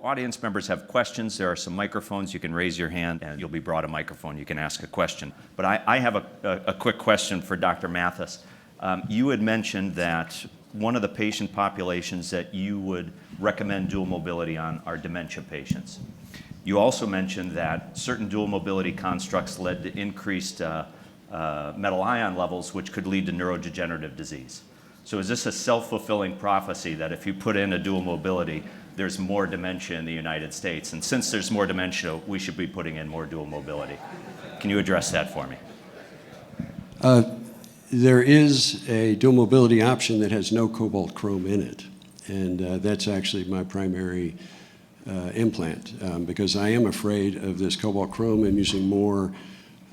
Audience members have questions, there are some microphones. You can raise your hand and you'll be brought a microphone. You can ask a question. But I have a quick question for Dr. Mathis. You had mentioned that one of the patient populations that you would recommend dual mobility on are dementia patients. You also mentioned that certain dual mobility constructs led to increased metal ion levels, which could lead to neurodegenerative disease. So is this a self-fulfilling prophecy that if you put in a dual mobility, there's more dementia in the United States? And since there's more dementia, we should be putting in more dual mobility. Can you address that for me? There is a dual mobility option that has no cobalt chrome in it. And that's actually my primary implant because I am afraid of this cobalt chrome. I'm using more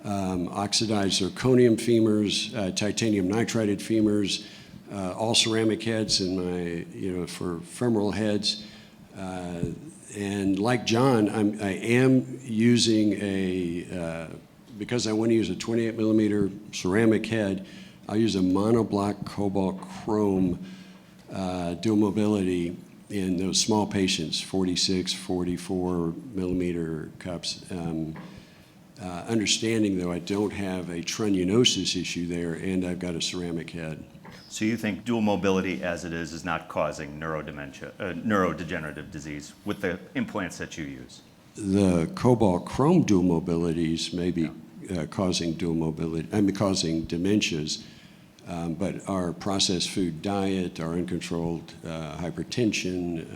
oxidized zirconium femurs, titanium nitrided femurs, all ceramic heads in my, for femoral heads. And like John, I am using because I want to use a 28 millimeter ceramic head, I'll use a monoblock cobalt chrome dual mobility in those small patients, 46, 44 millimeter cups. Understanding though I don't have a trunionosis issue there and I've got a ceramic head. So you think dual mobility as it is not causing neurodegenerative disease with the implants that you use? The cobalt chrome dual mobilities may be causing dual mobility, causing dementias, but our processed food diet, our uncontrolled hypertension,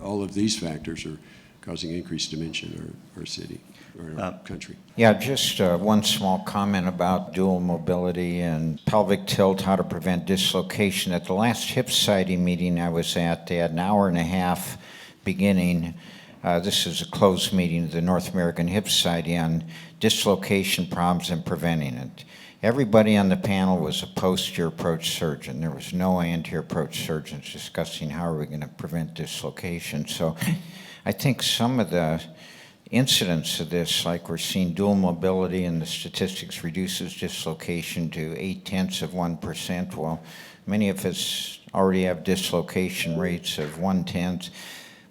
all of these factors are causing increased dementia in our city. Or country. Yeah, just one small comment about dual mobility and pelvic tilt, how to prevent dislocation. At the last Hip Society meeting I was at, they had an hour and a half beginning. This is a closed meeting of the North American Hip Society on dislocation problems and preventing it. Everybody on the panel was a posterior approach surgeon. There was no anterior approach surgeons discussing how are we going to prevent dislocation. So I think some of the incidence of this, like we're seeing dual mobility and the statistics reduces dislocation to 0.8%. Well, many of us already have dislocation rates of 0.1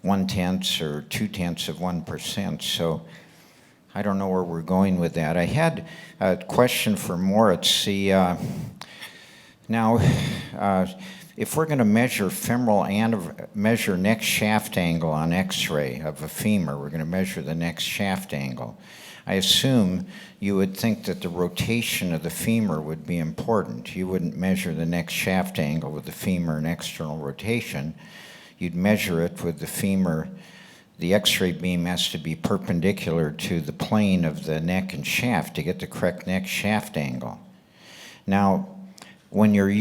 or 0.2%. So I don't know where we're going with that. I had a question for Moritz. Now, if we're going to measure femoral and measure neck shaft angle on X-ray of a femur, we're going to measure the neck shaft angle. I assume you would think that the rotation of the femur would be important. You wouldn't measure the neck shaft angle with the femur and external rotation. You'd measure it with the femur. The X-ray beam has to be perpendicular to the plane of the neck and shaft to get the correct neck shaft angle. Now, when you're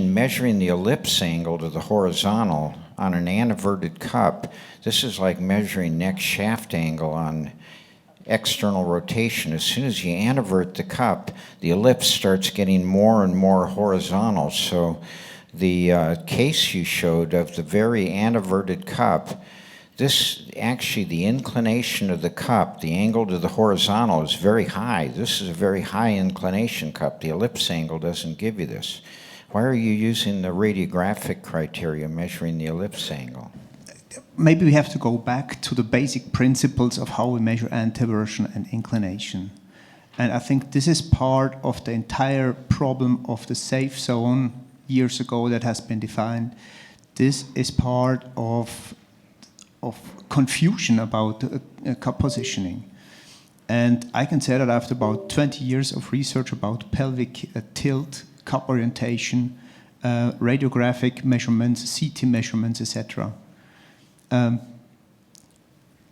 measuring the ellipse angle to the horizontal on an anteverted cup, this is like measuring neck shaft angle on external rotation. As soon as you antevert the cup, the ellipse starts getting more and more horizontal. So the case you showed of the very anteverted cup, the inclination of the cup, the angle to the horizontal is very high. This is a very high inclination cup. The ellipse angle doesn't give you this. Why are you using the radiographic criteria measuring the ellipse angle? Maybe we have to go back to the basic principles of how we measure anteversion and inclination. And I think this is part of the entire problem of the safe zone years ago that has been defined. This is part of confusion about cup positioning. And I can say that after about 20 years of research about pelvic tilt, cup orientation, radiographic measurements, CT measurements, etc.,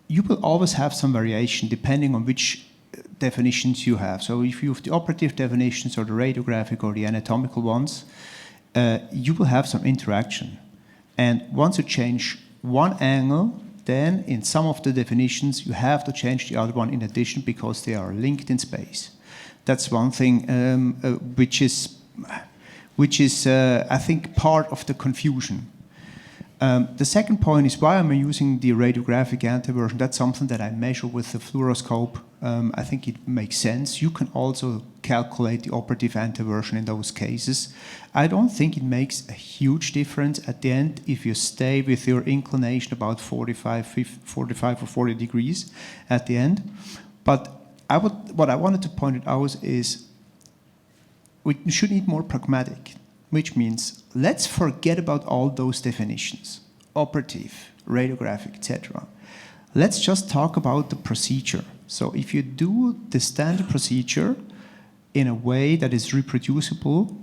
you will always have some variation depending on which definitions you have. So if you have the operative definitions or the radiographic or the anatomical ones, you will have some interaction. And once you change one angle, then in some of the definitions you have to change the other one in addition because they are linked in space. That's one thing which is I think part of the confusion. The second point is why I'm using the radiographic anteversion. That's something that I measure with the fluoroscope. I think it makes sense. You can also calculate the operative anteversion in those cases. I don't think it makes a huge difference at the end if you stay with your inclination about 45 or 40 degrees at the end. But what I wanted to point out is we should need more pragmatic, which means let's forget about all those definitions, operative, radiographic, etc. Let's just talk about the procedure. So if you do the standard procedure in a way that is reproducible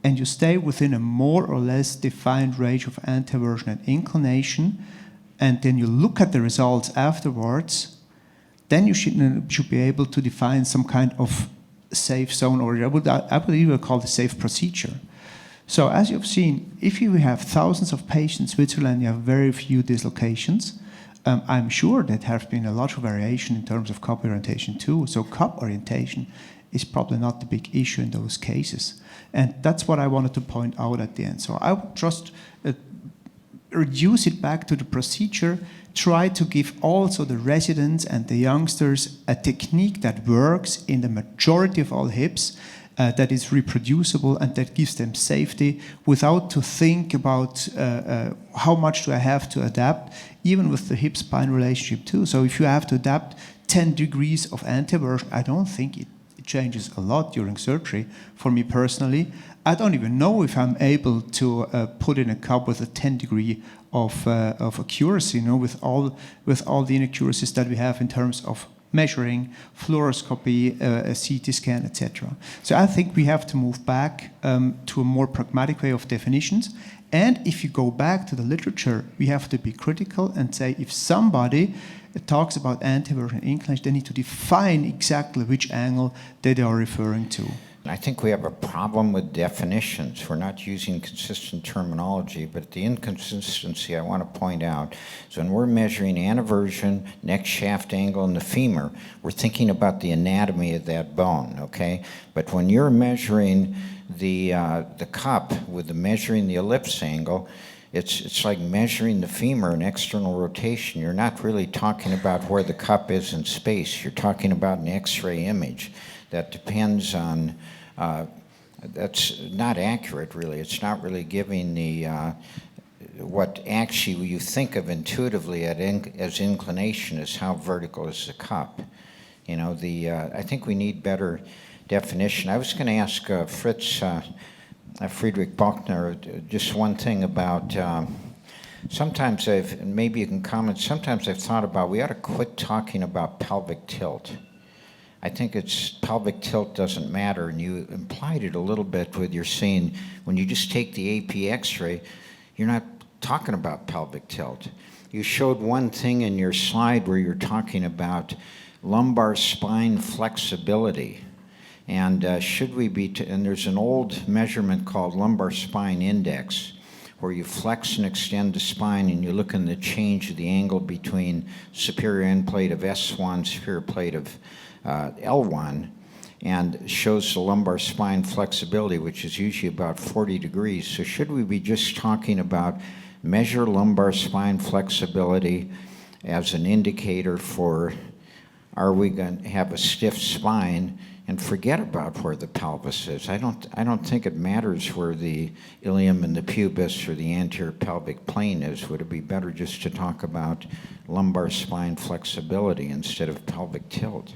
and you stay within a more or less defined range of anteversion and inclination, and then you look at the results afterwards, then you should be able to define some kind of safe zone, or I would even call it a safe procedure. So as you've seen, if you have thousands of patients in Switzerland, you have very few dislocations. I'm sure that there has been a lot of variation in terms of cup orientation too. So cup orientation is probably not the big issue in those cases. And that's what I wanted to point out at the end. So I would just reduce it back to the procedure, try to give also the residents and the youngsters a technique that works in the majority of all hips, that is reproducible and that gives them safety without to think about how much do I have to adapt, even with the hip-spine relationship too. So if you have to adapt 10 degrees of anteversion, I don't think it changes a lot during surgery. For me personally, I don't even know if I'm able to put in a cup with a 10 degree of accuracy, you know, with all the inaccuracies that we have in terms of measuring, fluoroscopy, a CT scan, etc. So I think we have to move back to a more pragmatic way of definitions. And if you go back to the literature, we have to be critical and say if somebody talks about anteversion inclination, they need to define exactly which angle they are referring to. I think we have a problem with definitions. We're not using consistent terminology, but the inconsistency I want to point out is when we're measuring anteversion, neck shaft angle, and the femur, we're thinking about the anatomy of that bone, okay? But when you're measuring the cup with measuring the ellipse angle, it's like measuring the femur in external rotation. You're not really talking about where the cup is in space. You're talking about an X-ray image that depends on, that's not accurate really. It's not really giving the, what actually you think of intuitively as inclination is how vertical is the cup. You know, I think we need better definition. I was going to ask Friedrich Boettner just one thing about, sometimes and maybe you can comment, sometimes I've thought about we ought to quit talking about pelvic tilt. I think pelvic tilt doesn't matter, and you implied it a little bit with your saying when you just take the AP X-ray, you're not talking about pelvic tilt. You showed one thing in your slide where you're talking about lumbar spine flexibility. And should we be, and there's an old measurement called lumbar spine index, where you flex and extend the spine and you look in the change of the angle between superior end plate of S1, superior plate of L1, and shows the lumbar spine flexibility, which is usually about 40 degrees. So should we be just talking about measure lumbar spine flexibility as an indicator for are we going to have a stiff spine and forget about where the pelvis is? I don't think it matters where the ilium and the pubis or the anterior pelvic plane is. Would it be better just to talk about lumbar spine flexibility instead of pelvic tilt?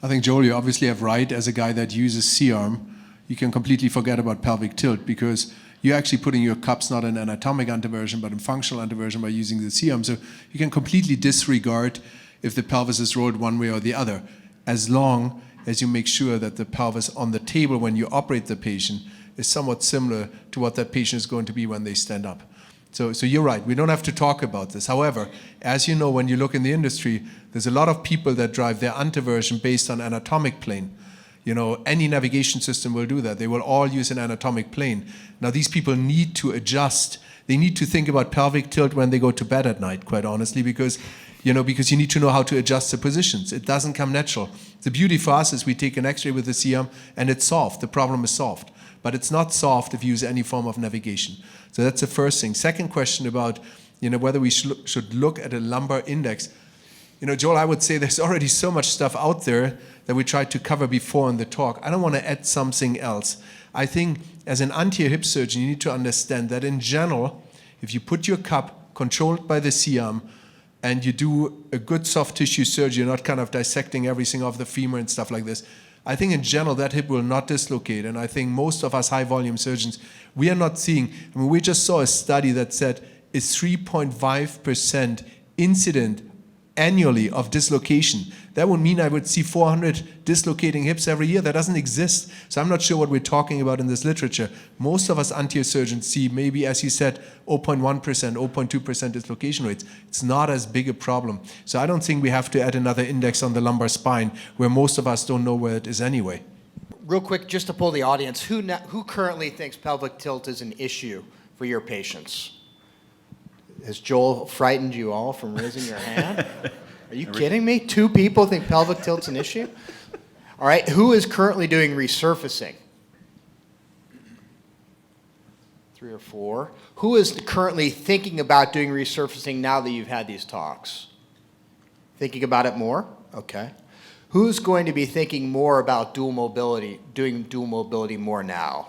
I think, Joel, you obviously have right. As a guy that uses C-arm, you can completely forget about pelvic tilt because you're actually putting your cups not in anatomic anteversion but in functional anteversion by using the C-arm. So you can completely disregard if the pelvis is rolled one way or the other, as long as you make sure that the pelvis on the table when you operate the patient is somewhat similar to what that patient is going to be when they stand up. So you're right, we don't have to talk about this. However, as you know, when you look in the industry, there's a lot of people that drive their anteversion based on anatomic plane. You know, any navigation system will do that. They will all use an anatomic plane. Now, these people need to adjust. They need to think about pelvic tilt when they go to bed at night, quite honestly, because you need to know how to adjust the positions. It doesn't come natural. The beauty for us is we take an X-ray with the C-arm and it's solved. The problem is solved. but it's not soft if you use any form of navigation. So that's the first thing. Second question about, whether we should look at a lumbar index. Joel, I would say there's already so much stuff out there that we tried to cover before in the talk. I don't want to add something else. I think as an anterior hip surgeon, you need to understand that in general, if you put your cup controlled by the C-arm and you do a good soft tissue surgery, you're not kind of dissecting everything off the femur and stuff like this, I think in general that hip will not dislocate. And I think most of us high volume surgeons, we are not seeing, we just saw a study that said is 3.5% incident annually of dislocation. That would mean I would see 400 dislocating hips every year. That doesn't exist. So I'm not sure what we're talking about in this literature. Most of us anterior surgeons see maybe, as you said, 0.1%, 0.2% dislocation rates. It's not as big a problem. So I don't think we have to add another index on the lumbar spine where most of us don't know where it is anyway. Real quick, just to pull the audience, who currently thinks pelvic tilt is an issue for your patients? Has Joel frightened you all from raising your hand? Are you kidding me? 2 people think pelvic tilt's an issue? All right, who is currently doing resurfacing? 3 or 4. Who is currently thinking about doing resurfacing now that you've had these talks? Thinking about it more? Okay. Who's going to be thinking more about dual mobility, doing dual mobility more now?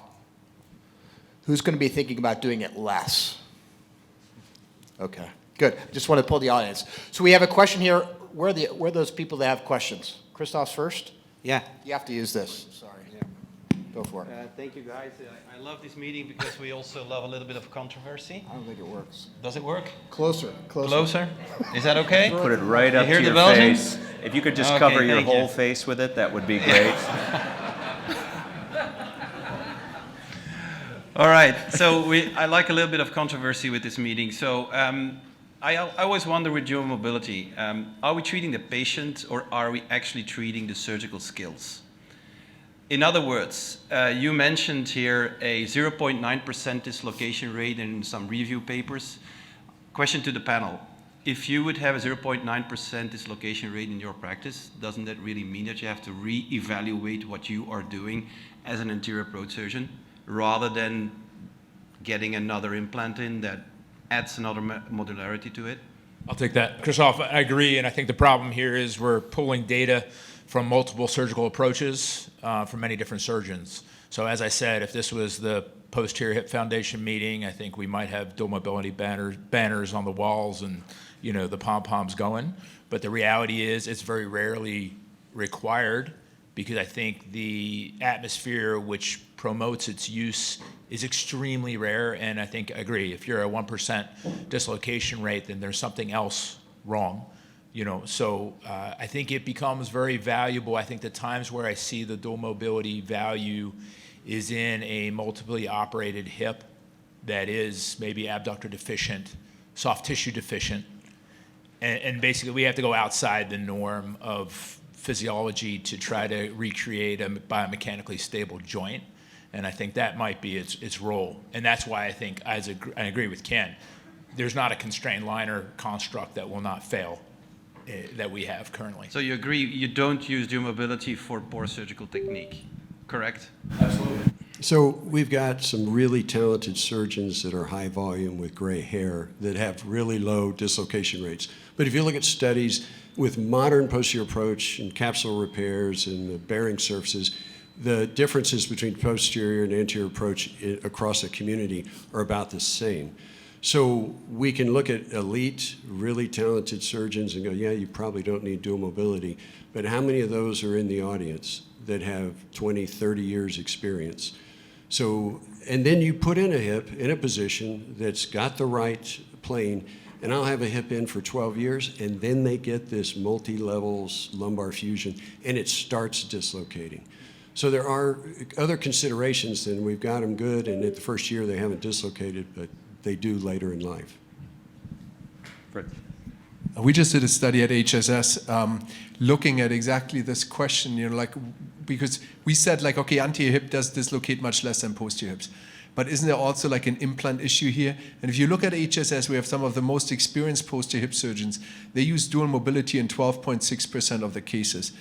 Who's going to be thinking about doing it less? Okay, good. Just want to pull the audience. So we have a question here. Where are those people that have questions? Christoph's first? Yeah. You have to use this. Sorry. Go for it. Thank you, guys. I love this meeting because we also love a little bit of controversy. I don't think it works. Does it work? Closer. Closer? Is that okay? Put it right up hear to the your Belgian? face. If you could just Okay, cover your thank you. whole face with it, that would be great. All right. So I like a little bit of controversy with this meeting. So I always wonder with dual mobility, are we treating the patient or are we actually treating the surgical skills? In other words, you mentioned here a 0.9% dislocation rate in some review papers. Question to the panel. If you would have a 0.9% dislocation rate in your practice, doesn't that really mean that you have to re-evaluate what you are doing as an anterior approach surgeon rather than getting another implant in that adds another modularity to it? I'll take that. Christoph, I agree, and I think the problem here is we're pulling data from multiple surgical approaches from many different surgeons. So as I said, if this was the posterior hip foundation meeting, I think we might have dual mobility banners on the walls and the pom-poms going. But the reality is it's very rarely required because I think the atmosphere which promotes its use is extremely rare, and I think I agree. If you're a 1% dislocation rate, then there's something else wrong. So I think it becomes very valuable. I think the times where I see the dual mobility value is in a multiply operated hip that is maybe abductor deficient, soft tissue deficient, and basically we have to go outside the norm of physiology to try to recreate a biomechanically stable joint. And I think that might be its role. And that's why I think, I agree with Ken, there's not a constrained liner construct that will not fail that we have currently. So you agree you don't use dual mobility for poor surgical technique, correct? Absolutely. So we've got some really talented surgeons that are high volume with gray hair that have really low dislocation rates. But if you look at studies with modern posterior approach and capsular repairs and the bearing surfaces, the differences between posterior and anterior approach across the community are about the same. So we can look at elite, really talented surgeons and go, yeah, you probably don't need dual mobility, but how many of those are in the audience that have 20, 30 years experience? So, and then you put in a hip in a position that's got the right plane, and I'll have a hip in for 12 years, and then they get this multi-levels lumbar fusion, and it starts dislocating. So there are other considerations than we've got them good, and at the first year they haven't dislocated, but they do later in life. We just did a study at HSS looking at exactly this question, because we said okay, anterior hip does dislocate much less than posterior hips. But isn't there also an implant issue here? And if you look at HSS, we have some of the most experienced posterior hip surgeons. They use dual mobility in 12.6% of the cases.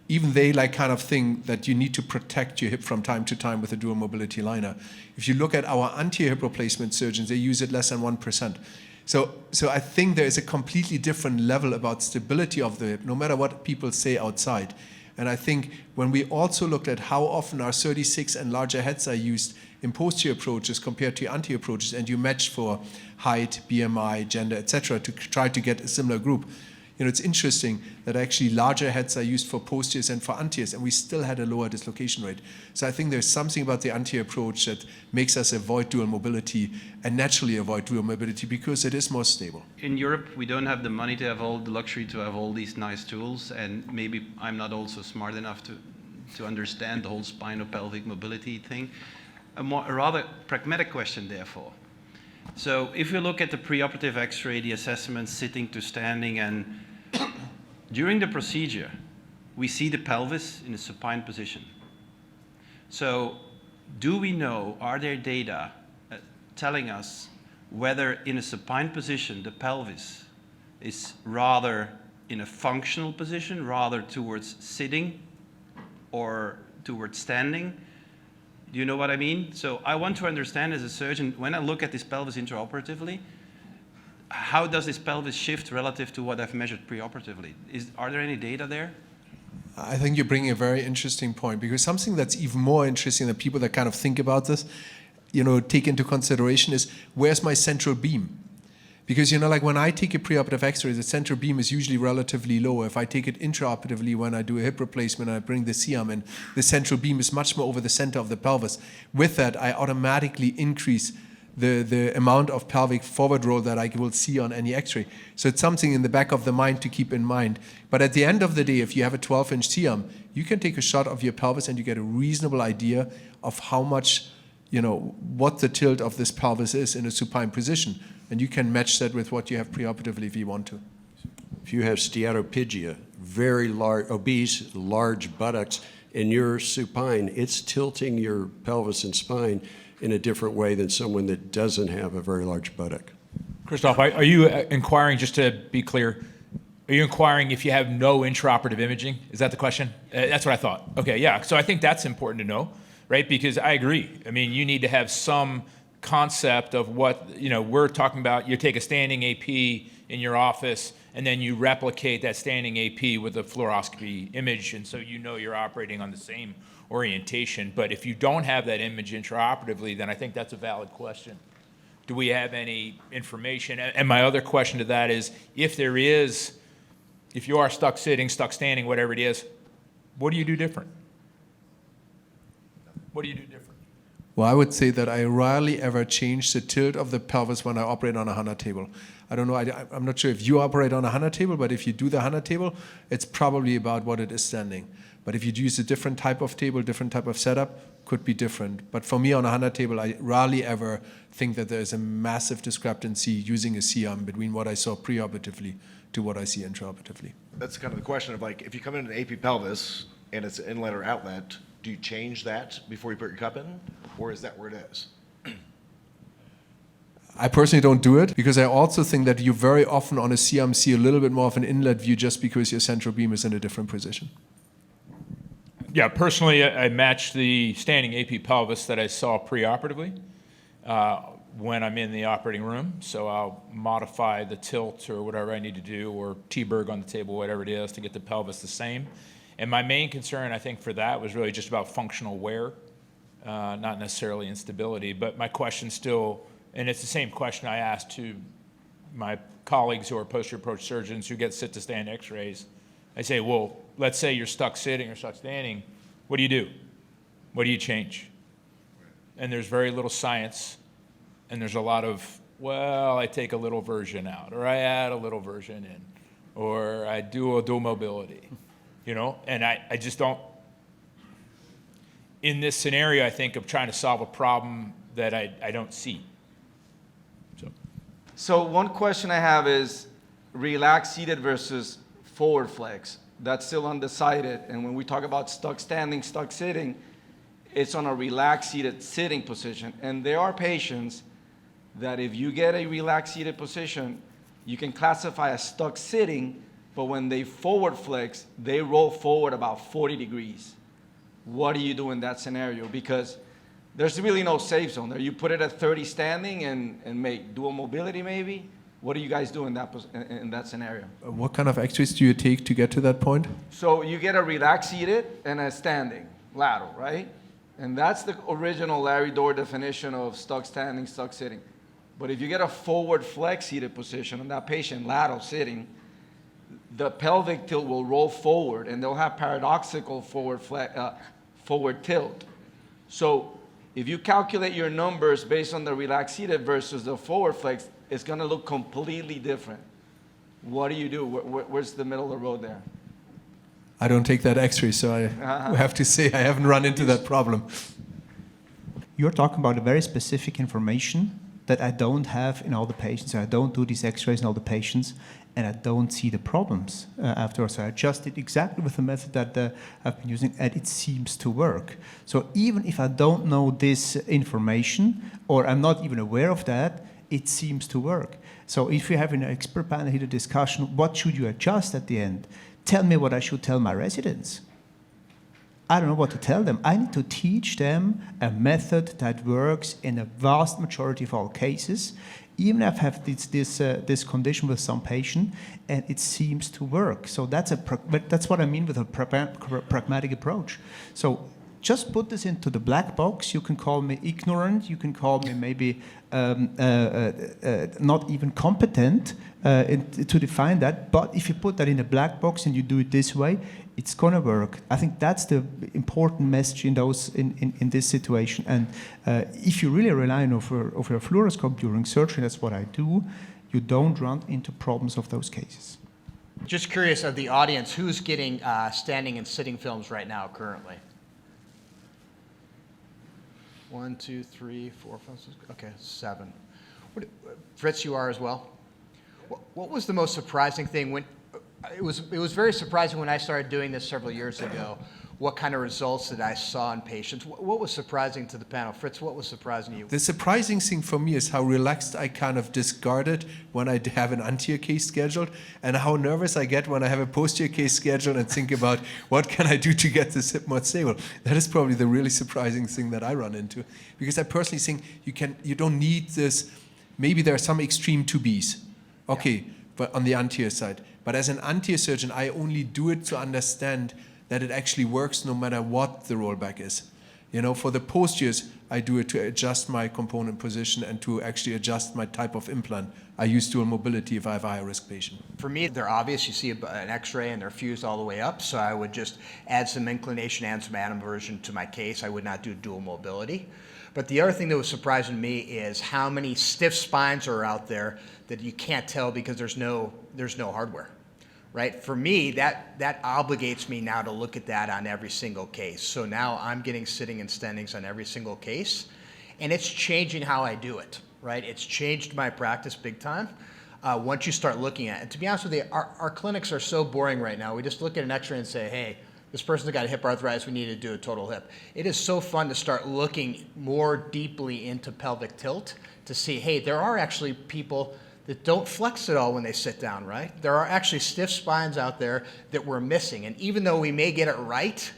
even they like kind of think that you need to protect your hip from time to time with a dual mobility liner. If you look at our anterior hip replacement surgeons, they use it less than 1%. So I think there is a completely different level about stability of the hip, no matter what people say outside. And I think when we also looked at how often our 36 and larger heads are used in posterior approaches compared to anterior approaches, and you match for height, BMI, gender, etc., to try to get a similar group, it's interesting that actually larger heads are used for posteriors and for anteriors, and we still had a lower dislocation rate. So I think there's something about the anterior approach that makes us avoid dual mobility and naturally avoid dual mobility because it is more stable. In Europe, we don't have the money to have all the luxury to have all these nice tools, and maybe I'm not also smart enough to understand the whole spinopelvic mobility thing. A rather pragmatic question, therefore. So if you look at the preoperative X-ray, the assessments, sitting to standing, and during the procedure, we see the pelvis in a supine position. So do we know, are there data telling us whether in a supine position the pelvis is rather in a functional position, rather towards sitting or towards standing? Do you know what I mean? So I want to understand as a surgeon, when I look at this pelvis intraoperatively, how does this pelvis shift relative to what I've measured preoperatively? Are there any data there? I think you're bringing a very interesting point, because something that's even more interesting than people that kind of think about this, take into consideration is, where's my central beam? Because, like when I take a preoperative X-ray, the central beam is usually relatively low. If I take it intraoperatively, when I do a hip replacement and I bring the C-arm in, the central beam is much more over the center of the pelvis. With that, I automatically increase the amount of pelvic forward roll that I will see on any X-ray. So it's something in the back of the mind to keep in mind. But at the end of the day, if you have a 12-inch C-arm, you can take a shot of your pelvis and you get a reasonable idea of how much, what the tilt of this pelvis is in a supine position. And you can match that with what you have preoperatively if you want to. If you have steatopygia, very large, obese, large buttocks, and you're supine, it's tilting your pelvis and spine in a different way than someone that doesn't have a very large buttock. Christoph, are you inquiring, just to be clear, are you inquiring if you have no intraoperative imaging? Is that the question? That's what I thought. Okay, yeah. So I think that's important to know, right? Because I agree. I mean, you need to have some concept of what, we're talking about. You take a standing AP in your office, and then you replicate that standing AP with a fluoroscopy image, and so you're operating on the same orientation. But if you don't have that image intraoperatively, then I think that's a valid question. Do we have any information? And my other question to that is, if you are stuck sitting, stuck standing, whatever it is, what do you do different? What do you do different? Well, I would say that I rarely ever change the tilt of the pelvis when I operate on a HANA table. I don't know, I'm not sure if you operate on a HANA table, but if you do the HANA table, it's probably about what it is standing. But if you use a different type of table, different type of setup, could be different. But for me on a HANA table, I rarely ever think that there's a massive discrepancy using a C-arm between what I saw preoperatively to what I see intraoperatively. That's kind of the question of, like, if you come in an AP pelvis and it's an inlet or outlet, do you change that before you put your cup in, or is that where it is? I personally don't do it, because I also think that you very often on a C-arm see a little bit more of an inlet view just because your central beam is in a different position. Yeah, personally, I match the standing AP pelvis that I saw preoperatively when I'm in the operating room. So I'll modify the tilt or whatever I need to do, or T-berg on the table, whatever it is, to get the pelvis the same. And my main concern, I think, for that was really just about functional wear, not necessarily instability. But my question still, and it's the same question I asked to my colleagues who are posterior approach surgeons who get sit-to-stand X-rays. I say, well, let's say you're stuck sitting or stuck standing. What do you do? What do you change? And there's very little science, and there's a lot of, well, I take a little version out, or I add a little version in, or I do a dual mobility. And I just don't, in this scenario, I think, of trying to solve a problem that I don't see. So one question I have is relaxed seated versus forward flex. That's still undecided. And when we talk about stuck standing, stuck sitting, it's on a relaxed seated sitting position. And there are patients that if you get a relaxed seated position, you can classify as stuck sitting but when they forward flex, they roll forward about 40 degrees. What do you do in that scenario? Because there's really no safe zone there. You put it at 30 standing and make dual mobility maybe. What do you guys do in that scenario? What kind of x-rays do you take to get to that point? So you get a relaxed seated and a standing, lateral, right? And that's the original Larry Dorr definition of stuck standing, stuck sitting. But if you get a forward flex seated position on that patient, lateral sitting, the pelvic tilt will roll forward and they'll have paradoxical forward tilt. So if you calculate your numbers based on the relaxed seated versus the forward flex, it's going to look completely different. What do you do? Where's the middle of the road there? I don't take that x-ray, so I have to say I haven't run into that problem. You're talking about a very specific information that I don't have in all the patients. I don't do these x-rays in all the patients, and I don't see the problems afterwards. So I adjusted exactly with the method that I've been using, and it seems to work. So even if I don't know this information, or I'm not even aware of that, it seems to work. So if you have an expert panel here discussion, what should you adjust at the end? Tell me what I should tell my residents. I don't know what to tell them. I need to teach them a method that works in a vast majority of all cases, even if I have this condition with some patient, and it seems to work. So that's what I mean with a pragmatic approach. So just put this into the black box. You can call me ignorant. You can call me maybe not even competent to define that. But if you put that in a black box and you do it this way, it's going to work. I think that's the important message in this situation. And if you really rely on over a fluoroscope during surgery, that's what I do, you don't run into problems of those cases. Just curious of the audience, who's getting standing and sitting films right now currently? 1, 2, 3, 4, 5, 6, okay, 7. Fritz, you are as well? What was the most surprising thing when, it was very surprising when I started doing this several years ago, what kind of results that I saw in patients. What was surprising to the panel? Fritz, what was surprising to you? The surprising thing for me is how relaxed I kind of discard it when I have an anterior case scheduled, and how nervous I get when I have a posterior case scheduled and think about what can I do to get this hip more stable. That is probably the really surprising thing that I run into, because I personally think you don't need this. Maybe there are some extreme 2Bs, okay, but on the anterior side. But as an anterior surgeon, I only do it to understand that it actually works no matter what the rollback is. You know, for the posteriors, I do it to adjust my component position and to actually adjust my type of implant. I use dual mobility if I have a high-risk patient. For me, they're obvious. You see an x-ray and they're fused all the way up, so I would just add some inclination and some atom to my case. I would not do dual mobility. But the other thing that was surprising to me is how many stiff spines are out there that you can't tell because there's no hardware. Right? For me, that obligates me now to look at that on every single case. So now I'm getting sitting and standings on every single case, and it's changing how I do it, right? It's changed my practice big time once you start looking at it. And to be honest with you, our clinics are so boring right now. We just look at an x-ray and say, hey, this person's got hip arthritis, we need to do a total hip. It is so fun to start looking more deeply into pelvic tilt to see, hey, there are actually people that don't flex at all when they sit down, right? There are actually stiff spines out there that we're missing. And even though we may get it right,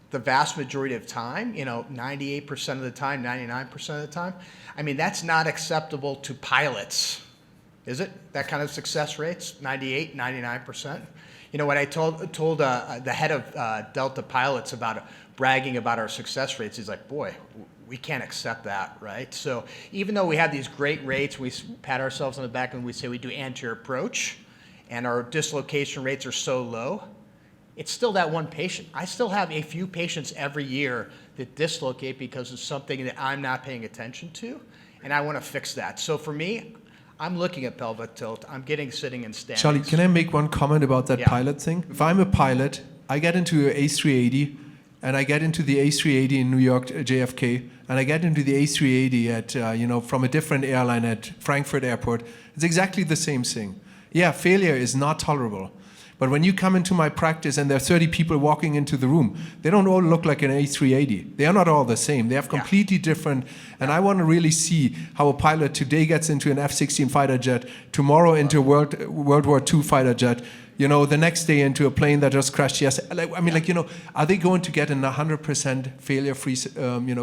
the vast majority of time, 98% of the time, 99% of the time, I mean, that's not acceptable to pilots, is it? That kind of success rates, 98, 99%. When I told the head of Delta pilots about bragging about our success rates, he's like, boy, we can't accept that, right? So even though we have these great rates, we pat ourselves on the back and we say we do anterior approach, and our dislocation rates are so low, it's still that one patient. I still have a few patients every year that dislocate because of something that I'm not paying attention to, and I want to fix that. So for me, I'm looking at pelvic tilt. I'm getting sitting and standing. Charlie, can I make one comment about that pilot thing? If I'm a pilot, I get into an A380, and I get into the A380 in New York, JFK, and I get into the A380 at, from a different airline at Frankfurt Airport. It's exactly the same thing. Yeah, failure is not tolerable. But when you come into my practice and there are 30 people walking into the room, they don't all look like an A380. They are not all the same. They have completely different, and I want to really see how a pilot today gets into an F-16 fighter jet, tomorrow into a World War II fighter jet, the next day into a plane that just crashed yesterday. Are they going to get a 100% failure-free,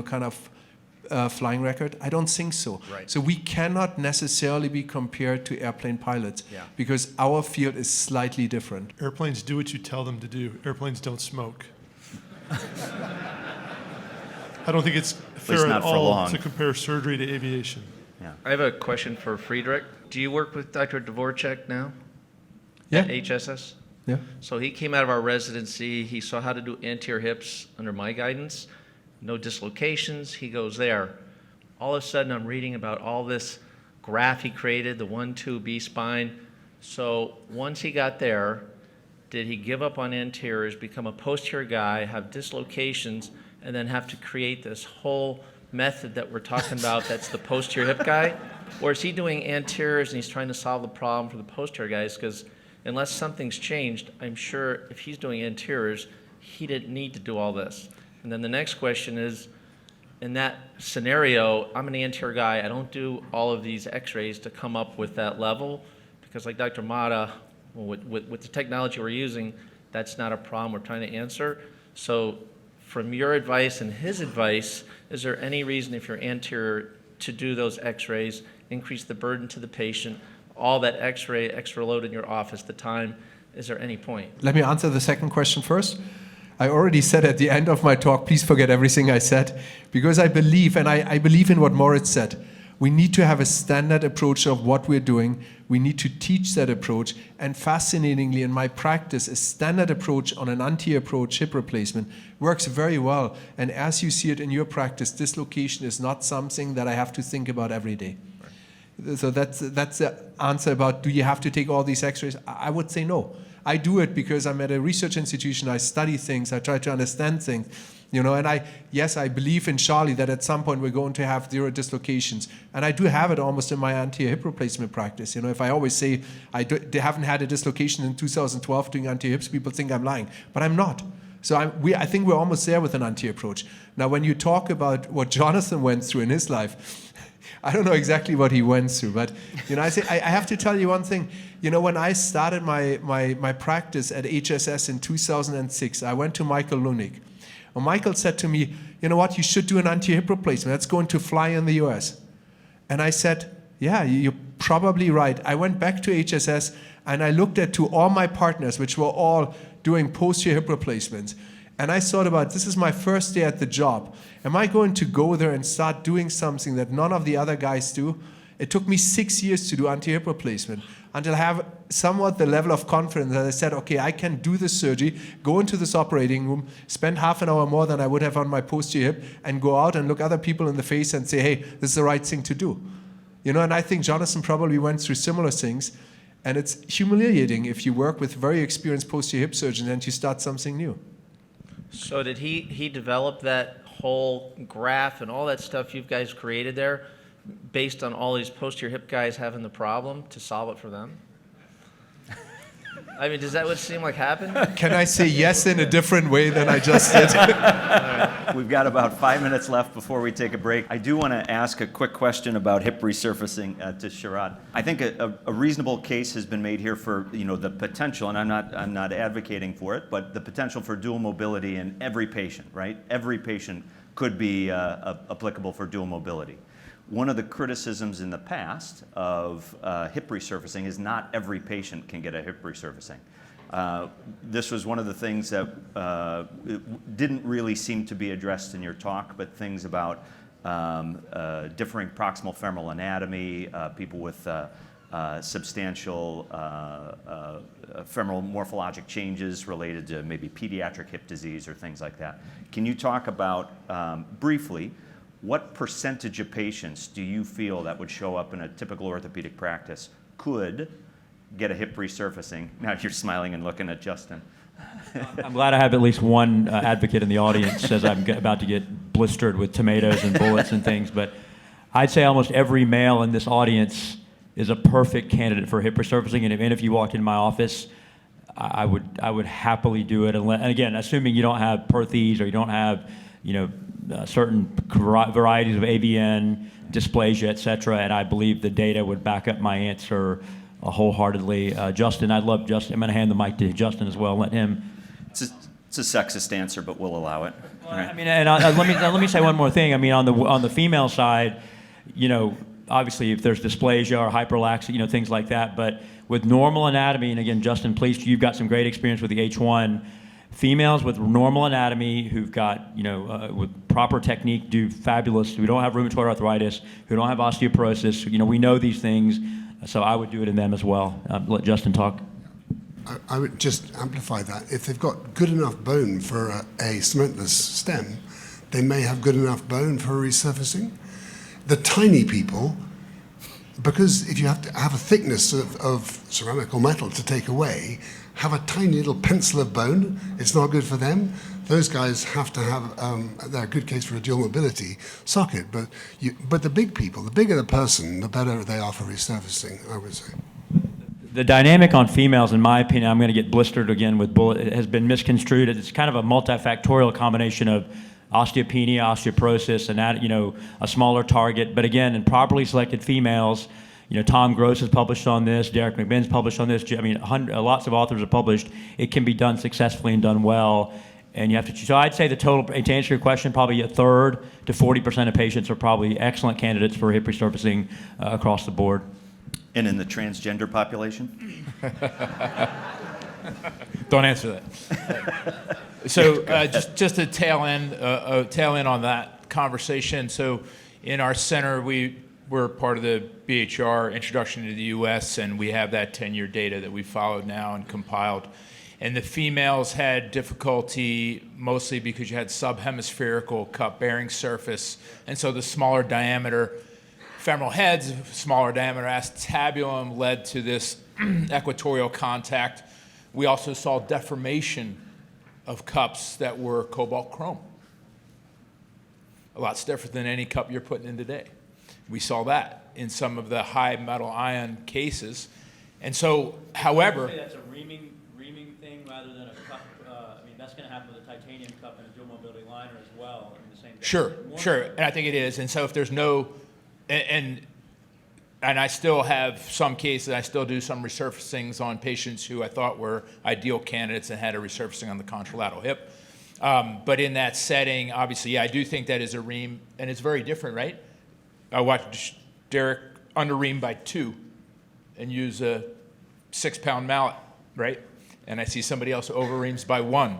kind of flying record? I don't think so. Right. So we cannot necessarily be compared to airplane pilots because our field is slightly different. Airplanes do what you tell them to do. Airplanes don't smoke. I don't think it's fair not at for all long. to compare surgery to aviation. I have a question for Friedrich. Do you work with Dr. Dvorak now? Yeah. At HSS? Yeah. So he came out of our residency. He saw how to do anterior hips under my guidance. No dislocations. He goes there. All of a sudden, I'm reading about all this graph he created, the 1-2 spine. So once he got there, did he give up on anteriors, become a posterior guy, have dislocations, and then have to create this whole method that we're talking about that's the posterior hip guy? Or is he doing anteriors and he's trying to solve the problem for the posterior guys? Because unless something's changed, I'm sure if he's doing anteriors, he didn't need to do all this. And then the next question is, in that scenario, I'm an anterior guy. I don't do all of these x-rays to come up with that level because like Dr. Mata, with the technology we're using, that's not a problem we're trying to answer. So from your advice and his advice, is there any reason if you're anterior to do those x-rays, increase the burden to the patient, all that x-ray, extra load in your office, the time, is there any point? Let me answer the second question first. I already said at the end of my talk, please forget everything I said, because I believe, and I believe in what Moritz said, we need to have a standard approach of what we're doing. We need to teach that approach. And fascinatingly, in my practice, a standard approach on an anterior approach hip replacement works very well. And as you see it in your practice, dislocation is not something that I have to think about every day. Right. So that's the answer about, do you have to take all these x-rays? I would say no. I do it because I'm at a research institution, I study things, I try to understand things, and I believe in Charlie that at some point we're going to have zero dislocations. And I do have it almost in my anterior hip replacement practice. If I always say they haven't had a dislocation in 2012 doing anterior hips, people think I'm lying, but I'm not. So I think we're almost there with an anterior approach. Now, when you talk about what Jonathan went through in his life, I don't know exactly what he went through, but I have to tell you one thing. When I started my practice at HSS in 2006, I went to Michael Lunig. Well, Michael said to me, you know what, you should do an anterior hip replacement. That's going to fly in the US. And I said, yeah, you're probably right. I went back to HSS and I looked at to all my partners, which were all doing posterior hip replacements. And I thought about, this is my first day at the job. Am I going to go there and start doing something that none of the other guys do? It took me 6 years to do anterior hip replacement until I have somewhat the level of confidence that I said, okay, I can do this surgery, go into this operating room, spend half an hour more than I would have on my posterior hip, and go out and look other people in the face and say, hey, this is the right thing to do. And I think Jonathan probably went through similar things. And it's humiliating if you work with very experienced posterior hip surgeons and you start something new. So did he develop that whole graph and all that stuff you guys created there based on all these posterior hip guys having the problem to solve it for them? I mean, does that what seem like happened? Can I say yes in a different way than I just did? We've got about 5 minutes left before we take a break. I do want to ask a quick question about hip resurfacing to Sharat. I think a reasonable case has been made here for the potential, and I'm not advocating for it, but the potential for dual mobility in every patient, right? Every patient could be applicable for dual mobility. One of the criticisms in the past of hip resurfacing is not every patient can get a hip resurfacing. This was one of the things that didn't really seem to be addressed in your talk, but things about differing proximal femoral anatomy, people with substantial femoral morphologic changes related to maybe pediatric hip disease or things like that. Can you talk about, briefly, what percentage of patients do you feel that would show up in a typical orthopedic practice could get a hip resurfacing? Now you're smiling and looking at Justin. I'm glad I have at least one advocate in the audience as I'm about to get blistered with tomatoes and bullets and things, but I'd say almost every male in this audience is a perfect candidate for hip resurfacing, and if you walked into my office, I would happily do it. And again, assuming you don't have Perthes or you don't have, certain varieties of AVN, dysplasia, et cetera, and I believe the data would back up my answer wholeheartedly. Justin, I'd love Justin. I'm going to hand the mic to Justin as well. Let him. It's a sexist answer, but we'll allow it. Well, I mean, and let me say one more thing. I mean, on the female side, obviously if there's dysplasia or hyperlaxia, things like that. But with normal anatomy, and again, Justin, please, you've got some great experience with the H1. Females with normal anatomy who've got, with proper technique do fabulous, who don't have rheumatoid arthritis, who don't have osteoporosis. We know these things, so I would do it in them as well. Let Justin talk. I would just amplify that. If they've got good enough bone for a cementless stem, they may have good enough bone for resurfacing. The tiny people, because if you have to have a thickness of ceramic or metal to take away, have a tiny little pencil of bone, it's not good for them. Those guys have to have, they're a good case for a dual mobility socket, but the big people, the bigger the person, the better they are for resurfacing, I would say. The dynamic on females, in my opinion, I'm going to get blistered again with bullet, it has been misconstrued. It's kind of a multifactorial combination of osteopenia, osteoporosis, and that, a smaller target. But again, in properly selected females, Tom Gross has published on this, Derek McBinn's published on this. I mean, lots of authors have published. It can be done successfully and done well. And you have to choose. So I'd say the total, to answer your question, probably a third to 40% of patients are probably excellent candidates for hip resurfacing across the board. And in the transgender population? Don't answer that. So just to tail end on that conversation. So in our center, we're part of the BHR Introduction to the U.S., and we have that 10-year data that we followed now and compiled. And the females had difficulty mostly because you had subhemispherical cup bearing surface, and so the smaller diameter femoral heads, smaller diameter acetabulum led to this equatorial contact. We also saw deformation of cups that were cobalt chrome. A lot stiffer than any cup you're putting in today. We saw that in some of the high metal ion cases. And so, however... That's a reaming thing rather than a cup. That's going to happen with a titanium cup and a dual mobility liner as well. In the same Sure. And I think it is. And so if there's no... And I still have some cases, I still do some resurfacings on patients who I thought were ideal candidates and had a resurfacing on the contralateral hip. But in that setting, obviously, I do think that is a ream, and it's very different, right? I watched Derek under-ream by 2 and use a 6-pound mallet, right? And I see somebody else over-reams by 1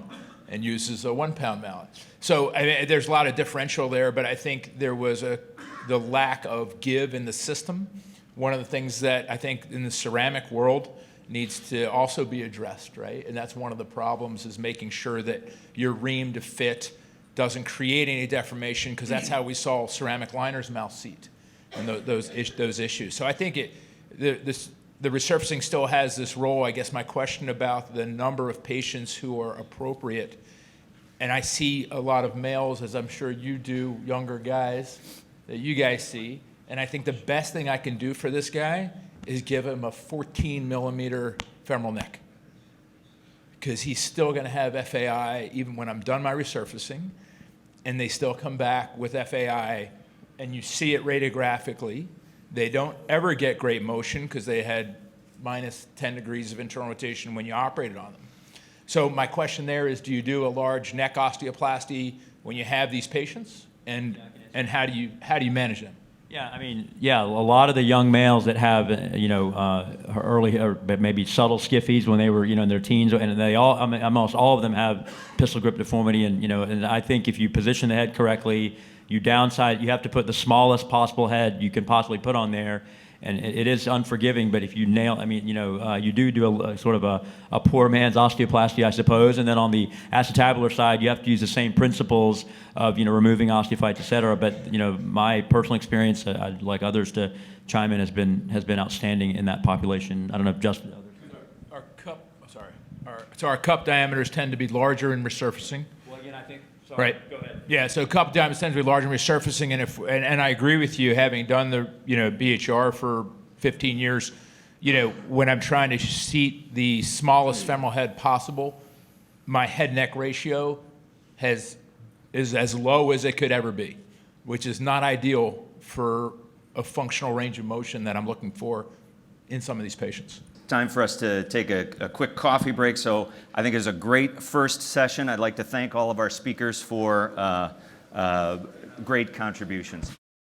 and uses a 1-pound mallet. So there's a lot of differential there, but I think there was the lack of give in the system. One of the things that I think in the ceramic world needs to also be addressed, right? And that's one of the problems, is making sure that your ream to fit doesn't create any deformation, because that's how we saw ceramic liners malseat and those issues. So I think the resurfacing still has this role. I guess my question about the number of patients who are appropriate, and I see a lot of males, as I'm sure you do, younger guys, that you guys see, and I think the best thing I can do for this guy is give him a 14-millimeter femoral neck, because he's still going to have FAI even when I'm done my resurfacing, and they still come back with FAI, and you see it radiographically. They don't ever get great motion because they had minus 10 degrees of internal rotation when you operated on them. So my question there is, do you do a large neck osteoplasty when you have these patients? And how do you manage them? Yeah, a lot of the young males that have, early or maybe subtle skiffies when they were, in their teens, and they all, almost all of them have pistol grip deformity, and I think if you position the head correctly, you have to put the smallest possible head you can possibly put on there, and it is unforgiving, but if you nail, you do a sort of a poor man's osteoplasty, I suppose, and then on the acetabular side, you have to use the same principles of, removing osteophytes, et cetera, but, my personal experience, I'd like others to chime in, has been outstanding in that population. I don't know if Justin... Our cup diameters tend to be larger in resurfacing. Well, again, I think... Sorry, right. Go ahead. Yeah, so cup diameters tend to be larger in resurfacing, and I agree with you, having done the BHR for 15 years, when I'm trying to seat the smallest femoral head possible, my head-neck ratio is as low as it could ever be, which is not ideal for a functional range of motion that I'm looking for in some of these patients. Time for us to take a quick coffee break. So I think it's a great first session. I'd like to thank all of our speakers for great contributions.